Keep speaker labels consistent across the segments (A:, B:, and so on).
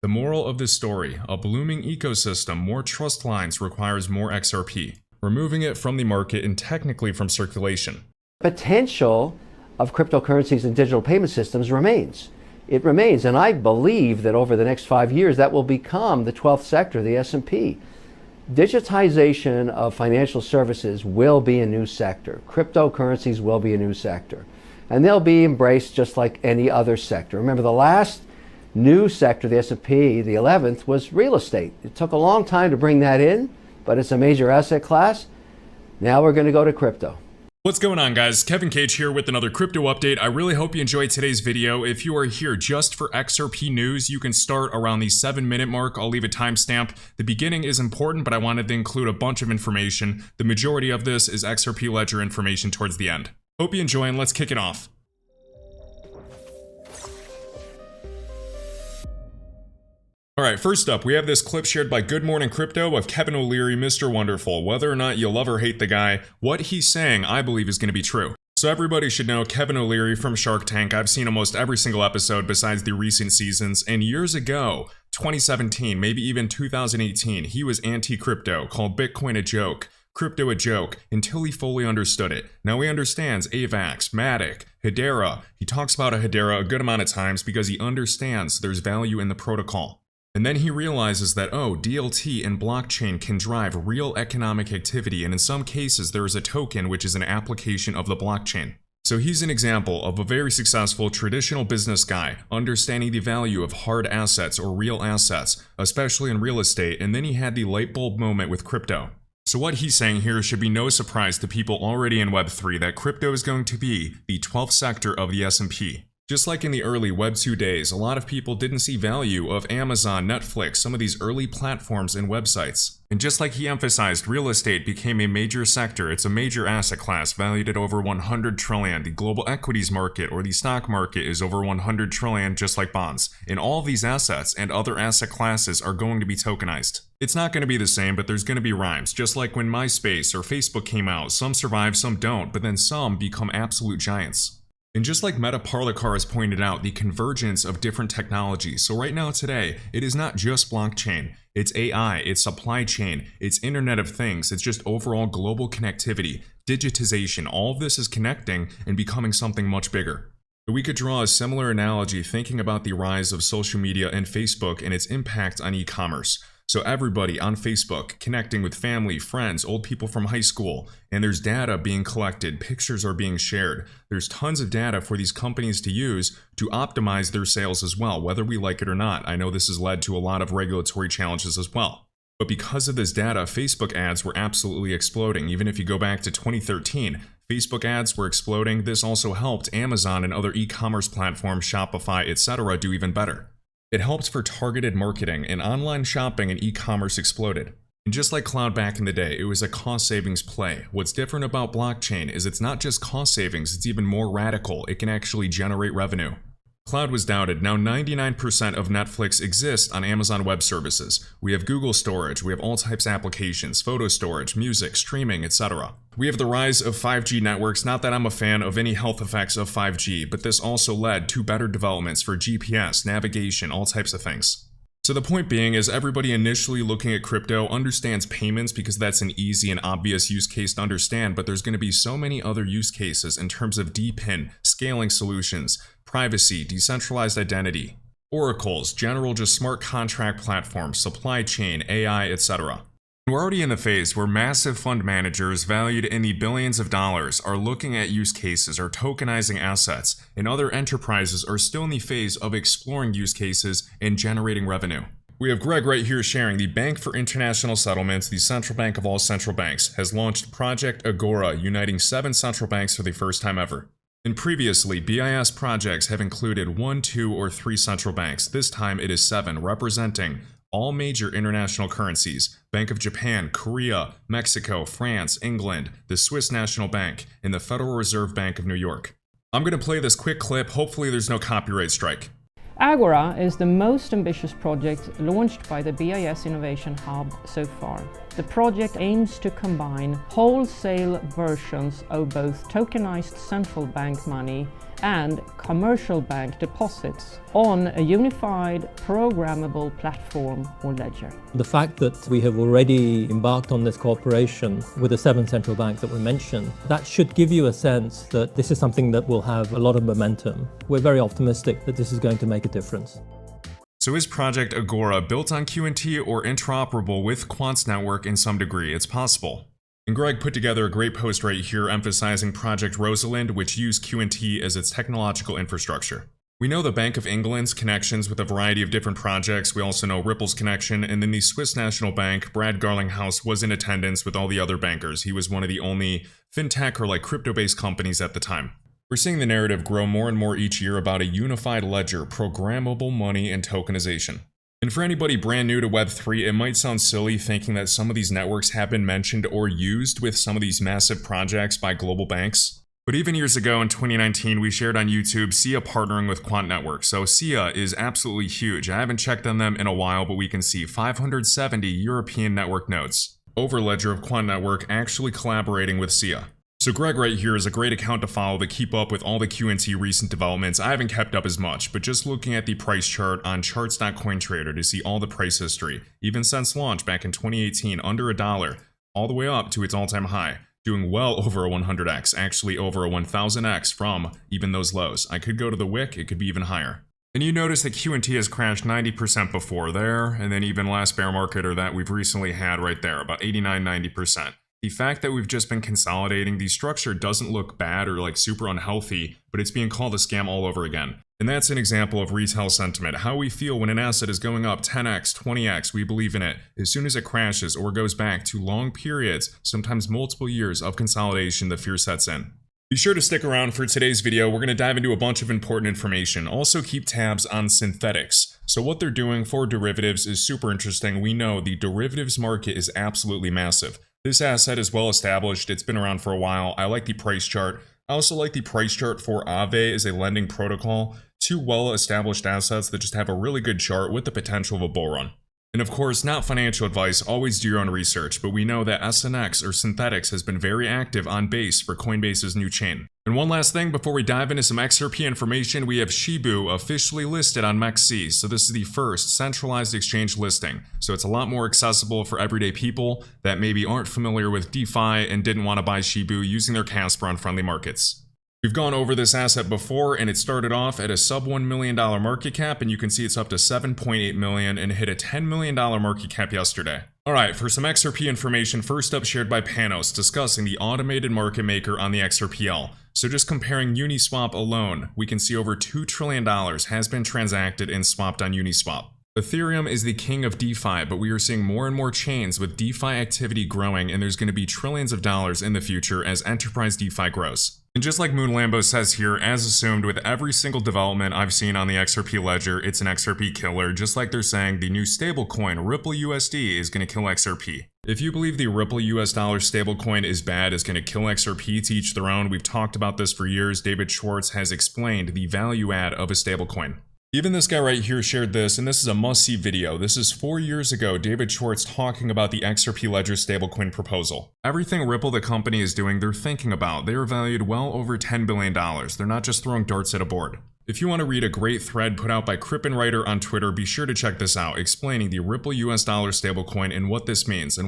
A: The moral of this story, a blooming ecosystem, more trust lines requires more XRP, removing it from the market and technically from circulation.
B: Potential of cryptocurrencies and digital payment systems remains. It remains, and I believe that over the next 5 years that will become the 12th sector, the S&P. Digitization of financial services will be a new sector. Cryptocurrencies will be a new sector. And they'll be embraced just like any other sector. Remember, the last new sector, the S&P, the 11th, was real estate. It took a long time to bring that in, but it's a major asset class. Now we're going to go to crypto.
A: What's going on, guys? Kevin Cage here with another crypto update. I really hope you enjoyed today's video. If you are here just for XRP news, you can start around the 7-minute mark. I'll leave a timestamp. The beginning is important, but I wanted to include a bunch of information. The majority of this is XRP ledger information towards the end. Hope you enjoy, and let's kick it off. Alright, first up, we have this clip shared by Good Morning Crypto of Kevin O'Leary, Mr. Wonderful. Whether or not you love or hate the guy, what he's saying, I believe, is going to be true. So everybody should know Kevin O'Leary from Shark Tank. I've seen almost every single episode besides the recent seasons, and years ago, 2017, maybe even 2018, he was anti-crypto, called Bitcoin a joke, crypto a joke, until he fully understood it. Now he understands AVAX, Matic, Hedera. He talks about a Hedera a good amount of times because he understands there's value in the protocol. And then he realizes that, oh, DLT and blockchain can drive real economic activity, and in some cases there is a token which is an application of the blockchain. So he's an example of a very successful traditional business guy, understanding the value of hard assets or real assets, especially in real estate, and then he had the light bulb moment with crypto. So what he's saying here should be no surprise to people already in Web3 that crypto is going to be the 12th sector of the S&P. Just like in the early Web 2 days, a lot of people didn't see value of Amazon, Netflix, some of these early platforms and websites. And just like he emphasized, real estate became a major sector. It's a major asset class valued at over 100 trillion. The global equities market or the stock market is over 100 trillion, just like bonds. And all of these assets and other asset classes are going to be tokenized. It's not going to be the same, but there's going to be rhymes. Just like when MySpace or Facebook came out, some survive, some don't, but then some become absolute giants. And just like Meta Parlikar has pointed out, the convergence of different technologies. So right now today, it is not just blockchain, it's AI, it's supply chain, it's Internet of Things, it's just overall global connectivity, digitization. All of this is connecting and becoming something much bigger. We could draw a similar analogy thinking about the rise of social media and Facebook and its impact on e-commerce. So everybody on Facebook connecting with family, friends, old people from high school, and there's data being collected, pictures are being shared. There's tons of data for these companies to use to optimize their sales as well, whether we like it or not. I know this has led to a lot of regulatory challenges as well. But because of this data, Facebook ads were absolutely exploding. Even if you go back to 2013, Facebook ads were exploding. This also helped Amazon and other e-commerce platforms, Shopify, etc., do even better. It helped for targeted marketing, and online shopping and e-commerce exploded. And just like cloud back in the day, it was a cost savings play. What's different about blockchain is it's not just cost savings, it's even more radical. It can actually generate revenue. Cloud was doubted. Now 99% of Netflix exists on Amazon Web Services. We have Google storage, we have all types of applications, photo storage, music, streaming, etc. We have the rise of 5G networks. Not that I'm a fan of any health effects of 5G, but this also led to better developments for GPS, navigation, all types of things. So the point being is everybody initially looking at crypto understands payments because that's an easy and obvious use case to understand, but there's going to be so many other use cases in terms of DePIN, scaling solutions, privacy, decentralized identity, oracles, general just smart contract platforms, supply chain, AI, etc. We're already in the phase where massive fund managers valued in the billions of dollars are looking at use cases or tokenizing assets, and other enterprises are still in the phase of exploring use cases and generating revenue. We have Greg right here sharing the Bank for International Settlements, the central bank of all central banks, has launched Project Agora, uniting 7 central banks for the first time ever. And previously, BIS projects have included 1, 2, or 3 central banks. This time it is 7, representing all major international currencies: Bank of Japan, Korea, Mexico, France, England, the Swiss National Bank, and the Federal Reserve Bank of New York. I'm going to play this quick clip. Hopefully there's no copyright strike.
C: Agora is the most ambitious project launched by the BIS Innovation Hub so far. The project aims to combine wholesale versions of both tokenized central bank money and commercial bank deposits on a unified programmable platform or ledger.
D: The fact that we have already embarked on this cooperation with the 7 central banks that we mentioned, that should give you a sense that this is something that will have a lot of momentum. We're very optimistic that this is going to make a difference.
A: So is Project Agora built on QNT or interoperable with Quant's network in some degree? It's possible. And Greg put together a great post right here emphasizing Project Rosalind, which used QNT as its technological infrastructure. We know the Bank of England's connections with a variety of different projects. We also know Ripple's connection, and then the Swiss National Bank, Brad Garlinghouse, was in attendance with all the other bankers. He was one of the only fintech or crypto-based companies at the time. We're seeing the narrative grow more and more each year about a unified ledger, programmable money, and tokenization. And for anybody brand new to Web3, it might sound silly thinking that some of these networks have been mentioned or used with some of these massive projects by global banks. But even years ago in 2019, we shared on YouTube SIA partnering with Quant Network. So SIA is absolutely huge. I haven't checked on them in a while, but we can see 570 European network nodes. Overledger of Quant Network actually collaborating with SIA. So Greg right here is a great account to follow to keep up with all the QNT recent developments. I haven't kept up as much, but just looking at the price chart on charts.cointrader to see all the price history, even since launch back in 2018, under $1, all the way up to its all-time high, doing well over a 100x, actually over a 1000x from even those lows. I could go to the wick, it could be even higher. And you notice that QNT has crashed 90% before there, and then even last bear market or that we've recently had right there, about 89-90%. The fact that we've just been consolidating, the structure doesn't look bad or super unhealthy, but it's being called a scam all over again. And that's an example of retail sentiment, how we feel when an asset is going up 10x, 20x, we believe in it. As soon as it crashes or goes back to long periods, sometimes multiple years of consolidation, the fear sets in. Be sure to stick around for today's video. We're going to dive into a bunch of important information. Also keep tabs on synthetics. So what they're doing for derivatives is super interesting. We know the derivatives market is absolutely massive. This asset is well established, it's been around for a while. I like the price chart. I also like the price chart for Aave as a lending protocol. Two well established assets that just have a really good chart with the potential of a bull run. And of course, not financial advice, always do your own research, but we know that SNX or Synthetics has been very active on Base for Coinbase's new chain. And one last thing before we dive into some XRP information, we have Shibu officially listed on MEXC, so this is the first centralized exchange listing. So it's a lot more accessible for everyday people that maybe aren't familiar with DeFi and didn't want to buy Shibu using their Casper on friendly markets. We've gone over this asset before, and it started off at a sub $1 million market cap, and you can see it's up to 7.8 million and hit a $10 million market cap yesterday. Alright, for some XRP information, first up shared by Panos, discussing the automated market maker on the XRPL. So just comparing Uniswap alone, we can see over $2 trillion has been transacted and swapped on Uniswap. Ethereum is the king of DeFi, but we are seeing more and more chains with DeFi activity growing, and there's going to be trillions of dollars in the future as enterprise DeFi grows. And just like Moon Lambo says here, as assumed with every single development I've seen on the XRP ledger, it's an XRP killer, just like they're saying the new stablecoin Ripple USD is going to kill XRP. If you believe the Ripple US dollar stablecoin is bad, is going to kill XRP, to each their own. We've talked about this for years. David Schwartz has explained the value add of a stablecoin. Even this guy right here shared this, and this is a must-see video. This is 4 years ago, David Schwartz talking about the XRP Ledger stablecoin proposal. Everything Ripple, the company, is doing, they're thinking about. They are valued well over $10 billion. They're not just throwing darts at a board. If you want to read a great thread put out by Crippinwriter on Twitter, be sure to check this out, explaining the Ripple US dollar stablecoin and what this means for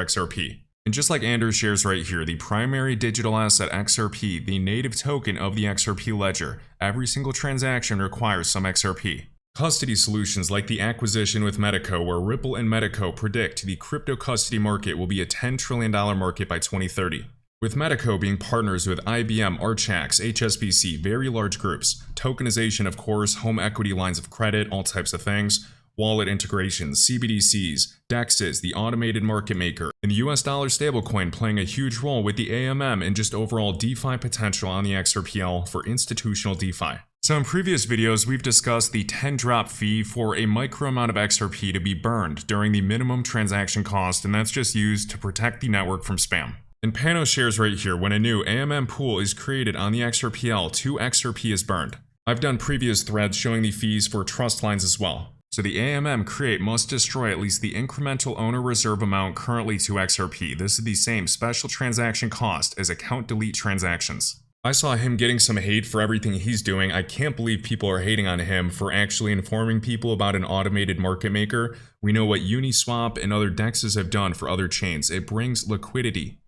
A: XRP. And just like Anders shares right here, the primary digital asset XRP, the native token of the XRP ledger, every single transaction requires some XRP. Custody solutions like the acquisition with Medico, where Ripple and Medico predict the crypto custody market will be a $10 trillion market by 2030. With Medico being partners with IBM, Archax, HSBC, very large groups, tokenization of course, home equity lines of credit, all types of things, wallet integrations, CBDCs, DEXs, the automated market maker, and the US dollar stablecoin playing a huge role with the AMM and just overall DeFi potential on the XRPL for institutional DeFi. So in previous videos, we've discussed the 10 drop fee for a micro amount of XRP to be burned during the minimum transaction cost, and that's just used to protect the network from spam. And Panos shares right here, when a new AMM pool is created on the XRPL, 2 XRP is burned. I've done previous threads showing the fees for trust lines as well. So the AMM create must destroy at least the incremental owner reserve amount currently to XRP. This is the same special transaction cost as account delete transactions. I saw him getting some hate for everything he's doing. I can't believe people are hating on him for actually informing people about an automated market maker. We know what Uniswap and other DEXs have done for other chains. It brings liquidity.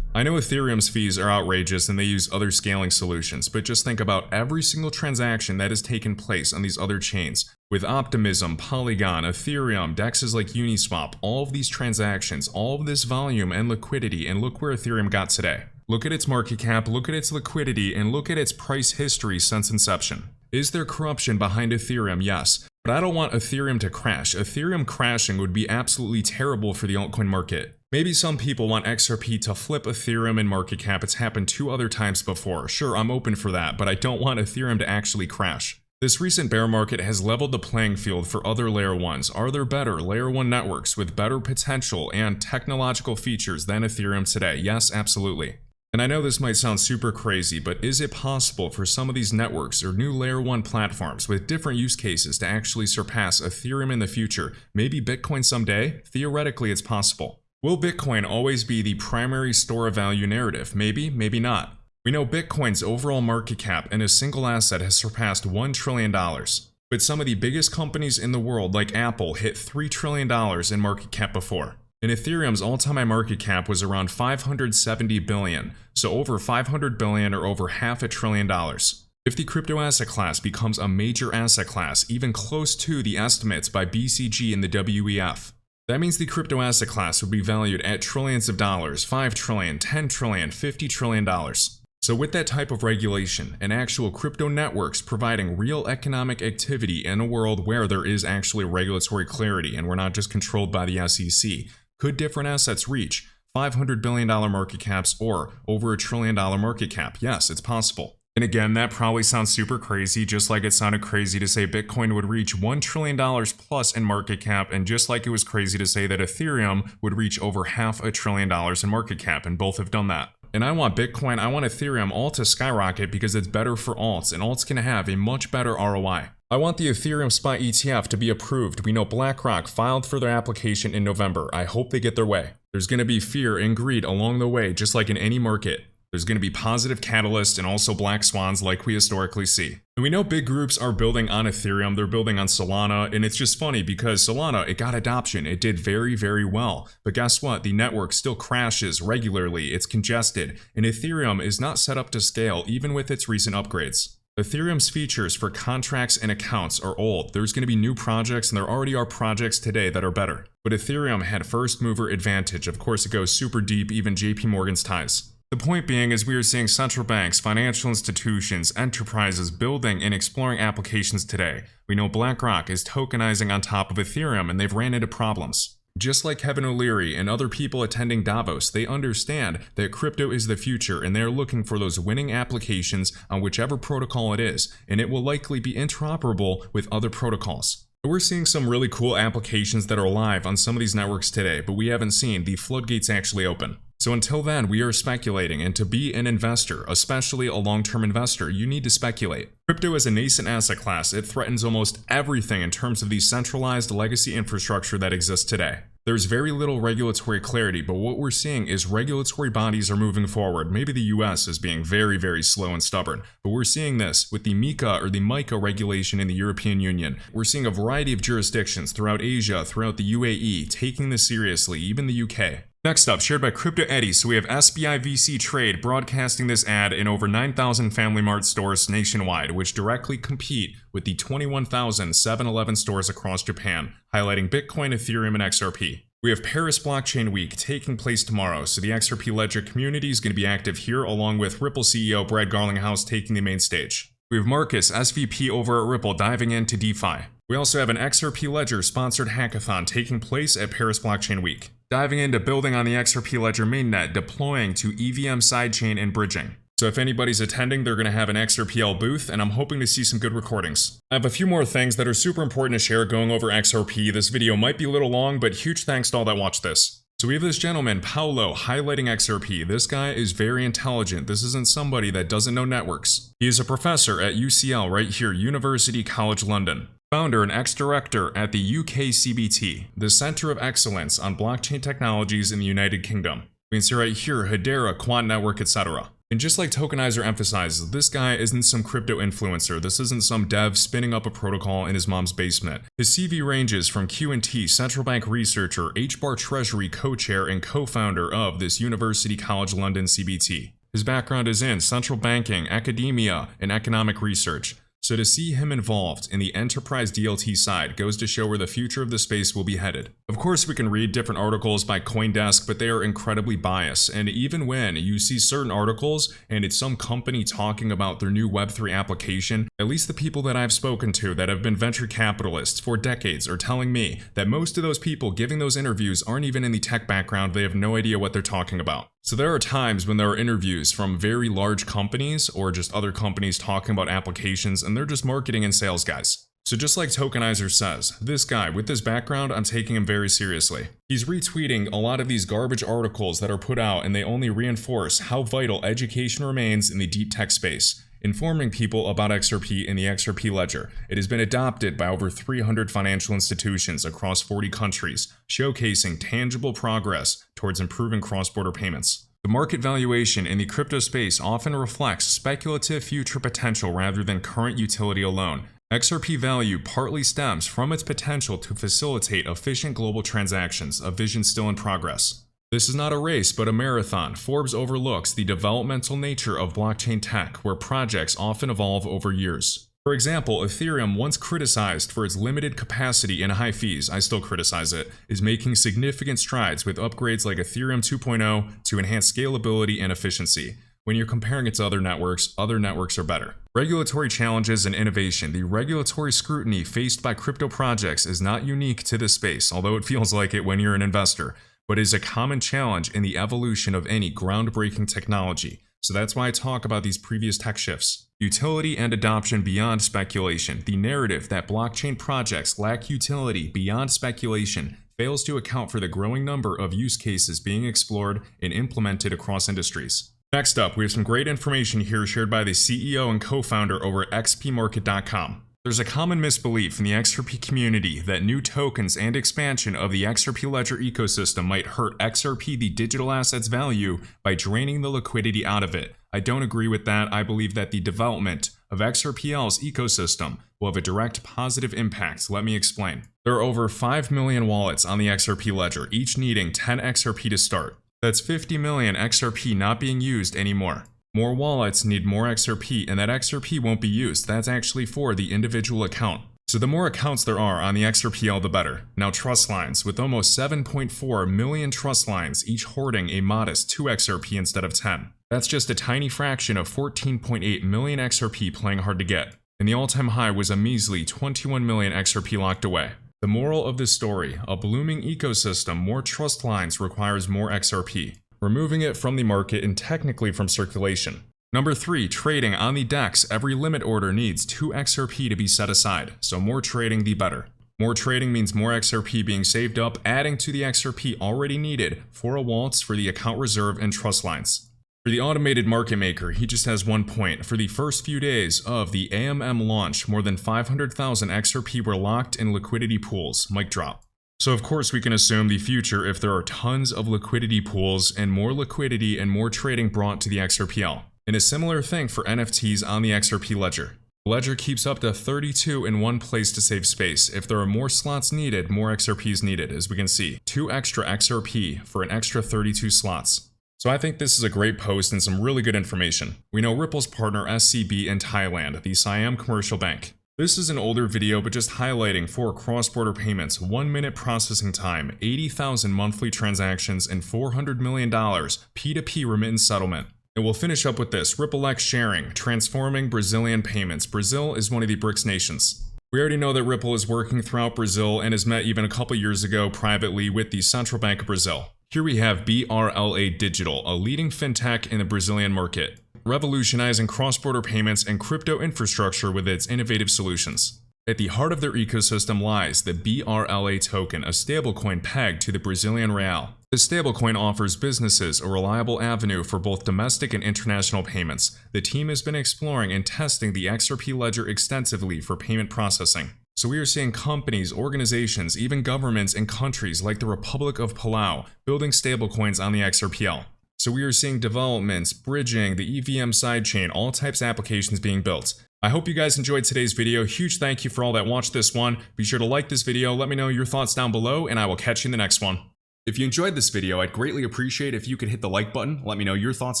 A: I know Ethereum's fees are outrageous and they use other scaling solutions, but just think about every single transaction that has taken place on these other chains. With Optimism, Polygon, Ethereum, DEXs like Uniswap, all of these transactions, all of this volume and liquidity, and look where Ethereum got today. Look at its market cap, look at its liquidity, and look at its price history since inception. Is there corruption behind Ethereum? Yes. But I don't want Ethereum to crash. Ethereum crashing would be absolutely terrible for the altcoin market. Maybe some people want XRP to flip Ethereum in market cap. It's happened 2 other times before. Sure, I'm open for that, but I don't want Ethereum to actually crash. This recent bear market has leveled the playing field for other layer 1s. Are there better layer 1 networks with better potential and technological features than Ethereum today? Yes, absolutely. And I know this might sound super crazy, but is it possible for some of these networks or new layer 1 platforms with different use cases to actually surpass Ethereum in the future? Maybe Bitcoin someday? Theoretically, it's possible. Will Bitcoin always be the primary store of value narrative? Maybe, maybe not. We know Bitcoin's overall market cap in a single asset has surpassed $1 trillion. But some of the biggest companies in the world, like Apple, hit $3 trillion in market cap before. And Ethereum's all-time high market cap was around $570 billion, so over $500 billion or over $500 billion. If the crypto asset class becomes a major asset class, even close to the estimates by BCG and the WEF, that means the crypto asset class would be valued at trillions of dollars, 5 trillion, 10 trillion, 50 trillion dollars. So with that type of regulation and actual crypto networks providing real economic activity in a world where there is actually regulatory clarity and we're not just controlled by the SEC, could different assets reach $500 billion market caps or over $1 trillion market cap? Yes, it's possible. And again, that probably sounds super crazy, just like it sounded crazy to say Bitcoin would reach $1 trillion plus in market cap, and just like it was crazy to say that Ethereum would reach over $500 billion in market cap, and both have done that. And I want Bitcoin, I want Ethereum all to skyrocket because it's better for alts, and alts can have a much better ROI. I want the Ethereum spot ETF to be approved. We know BlackRock filed for their application in November. I hope they get their way. There's going to be fear and greed along the way, just like in any market. There's going to be positive catalysts and also black swans like we historically see. And we know big groups are building on Ethereum, they're building on Solana, and it's just funny because Solana, it got adoption, it did very, very well. But guess what? The network still crashes regularly, it's congested, and Ethereum is not set up to scale even with its recent upgrades. Ethereum's features for contracts and accounts are old. There's going to be new projects, and there already are projects today that are better. But Ethereum had first mover advantage. Of course, it goes super deep, even JP Morgan's ties. The point being is we are seeing central banks, financial institutions, enterprises building and exploring applications today. We know BlackRock is tokenizing on top of Ethereum, and they've ran into problems. Just like Kevin O'Leary and other people attending Davos, they understand that crypto is the future and they're looking for those winning applications on whichever protocol it is, and it will likely be interoperable with other protocols. We're seeing some really cool applications that are live on some of these networks today, but we haven't seen the floodgates actually open. So until then, we are speculating, and to be an investor, especially a long-term investor, you need to speculate. Crypto is a nascent asset class. It threatens almost everything in terms of the centralized legacy infrastructure that exists today. There's very little regulatory clarity, but what we're seeing is regulatory bodies are moving forward. Maybe the US is being very, very slow and stubborn, but we're seeing this with the MiCA or the MiCA regulation in the European Union. We're seeing a variety of jurisdictions throughout Asia, throughout the UAE, taking this seriously, even the UK. Next up, shared by Crypto Eddie, so we have SBI VC Trade broadcasting this ad in over 9,000 Family Mart stores nationwide, which directly compete with the 21,000 7-Eleven stores across Japan, highlighting Bitcoin, Ethereum, and XRP. We have Paris Blockchain Week taking place tomorrow, so the XRP Ledger community is going to be active here, along with Ripple CEO Brad Garlinghouse taking the main stage. We have Marcus, SVP over at Ripple, diving into DeFi. We also have an XRP Ledger sponsored hackathon taking place at Paris Blockchain Week, diving into building on the XRP Ledger mainnet, deploying to EVM sidechain and bridging. So if anybody's attending, they're going to have an XRPL booth, and I'm hoping to see some good recordings. I have a few more things that are super important to share going over XRP. This video might be a little long, but huge thanks to all that watched this. So we have this gentleman, Paolo, highlighting XRP. This guy is very intelligent. This isn't somebody that doesn't know networks. He is a professor at UCL right here, University College London. Founder and ex-director at the UKCBT, the Center of Excellence on Blockchain Technologies in the United Kingdom. We can see right here, Hedera, Quant Network, etc. And just like Tokenizer emphasizes, this guy isn't some crypto influencer. This isn't some dev spinning up a protocol in his mom's basement. His CV ranges from Q&T, central bank researcher, HBAR Treasury co-chair and co-founder of this University College London CBT. His background is in central banking, academia, and economic research. So to see him involved in the enterprise DLT side goes to show where the future of the space will be headed. Of course, we can read different articles by CoinDesk, but they are incredibly biased. And even when you see certain articles and it's some company talking about their new Web3 application, at least the people that I've spoken to that have been venture capitalists for decades are telling me that most of those people giving those interviews aren't even in the tech background. They have no idea what they're talking about. So there are times when there are interviews from very large companies or just other companies talking about applications, and they're just marketing and sales guys. So just like Tokenizer says, this guy with this background, I'm taking him very seriously. He's retweeting a lot of these garbage articles that are put out, and they only reinforce how vital education remains in the deep tech space, informing people about XRP and the XRP ledger. It has been adopted by over 300 financial institutions across 40 countries, showcasing tangible progress towards improving cross-border payments. The market valuation in the crypto space often reflects speculative future potential rather than current utility alone. XRP value partly stems from its potential to facilitate efficient global transactions, a vision still in progress. This is not a race, but a marathon. Forbes overlooks the developmental nature of blockchain tech, where projects often evolve over years. For example, Ethereum, once criticized for its limited capacity and high fees, I still criticize it, is making significant strides with upgrades like Ethereum 2.0 to enhance scalability and efficiency. When you're comparing it to other networks are better. Regulatory challenges and innovation. The regulatory scrutiny faced by crypto projects is not unique to this space, although it feels like it when you're an investor, but is a common challenge in the evolution of any groundbreaking technology. So that's why I talk about these previous tech shifts. Utility and adoption beyond speculation. The narrative that blockchain projects lack utility beyond speculation fails to account for the growing number of use cases being explored and implemented across industries. Next up, we have some great information here shared by the CEO and co-founder over at xpmarket.com. There's a common misbelief in the XRP community that new tokens and expansion of the XRP ledger ecosystem might hurt XRP, the digital asset's value, by draining the liquidity out of it. I don't agree with that. I believe that the development of XRPL's ecosystem will have a direct positive impact. Let me explain. There are over 5 million wallets on the XRP ledger, each needing 10 XRP to start. That's 50 million XRP not being used anymore. More wallets need more XRP, and that XRP won't be used. That's actually for the individual account. So the more accounts there are on the XRPL, the better. Now trust lines, with almost 7.4 million trust lines, each hoarding a modest 2 XRP instead of 10. That's just a tiny fraction of 14.8 million XRP playing hard to get. And the all-time high was a measly 21 million XRP locked away. The moral of this story, a blooming ecosystem, more trust lines requires more XRP, removing it from the market and technically from circulation. Number 3, trading on the DEX. Every limit order needs 2 XRP to be set aside, so more trading the better. More trading means more XRP being saved up, adding to the XRP already needed for a waltz for the account reserve and trust lines. For the automated market maker, he just has one point. For the first few days of the AMM launch, more than 500,000 XRP were locked in liquidity pools. Mic drop. So of course we can assume the future if there are tons of liquidity pools and more liquidity and more trading brought to the XRPL. And a similar thing for NFTs on the XRP ledger. The ledger keeps up to 32 in one place to save space. If there are more slots needed, more XRP is needed, as we can see. 2 extra XRP for an extra 32 slots. So I think this is a great post and some really good information. We know Ripple's partner SCB in Thailand, the Siam Commercial Bank. This is an older video, but just highlighting for cross-border payments, 1-minute processing time, 80,000 monthly transactions, and $400 million P2P remittance settlement. And we'll finish up with this, RippleX sharing, transforming Brazilian payments. Brazil is one of the BRICS nations. We already know that Ripple is working throughout Brazil and has met even a couple years ago privately with the Central Bank of Brazil. Here we have BRLA Digital, a leading fintech in the Brazilian market, revolutionizing cross-border payments and crypto infrastructure with its innovative solutions. At the heart of their ecosystem lies the BRLA token, a stablecoin pegged to the Brazilian real. The stablecoin offers businesses a reliable avenue for both domestic and international payments. The team has been exploring and testing the XRP ledger extensively for payment processing. So we are seeing companies, organizations, even governments and countries like the Republic of Palau building stablecoins on the XRPL. So we are seeing developments, bridging, the EVM sidechain, all types of applications being built. I hope you guys enjoyed today's video. Huge thank you for all that watched this one. Be sure to like this video, let me know your thoughts down below, and I will catch you in the next one. If you enjoyed this video, I'd greatly appreciate if you could hit the like button, let me know your thoughts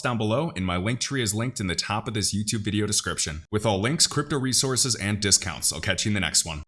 A: down below, and my link tree is linked in the top of this YouTube video description, with all links, crypto resources, and discounts. I'll catch you in the next one.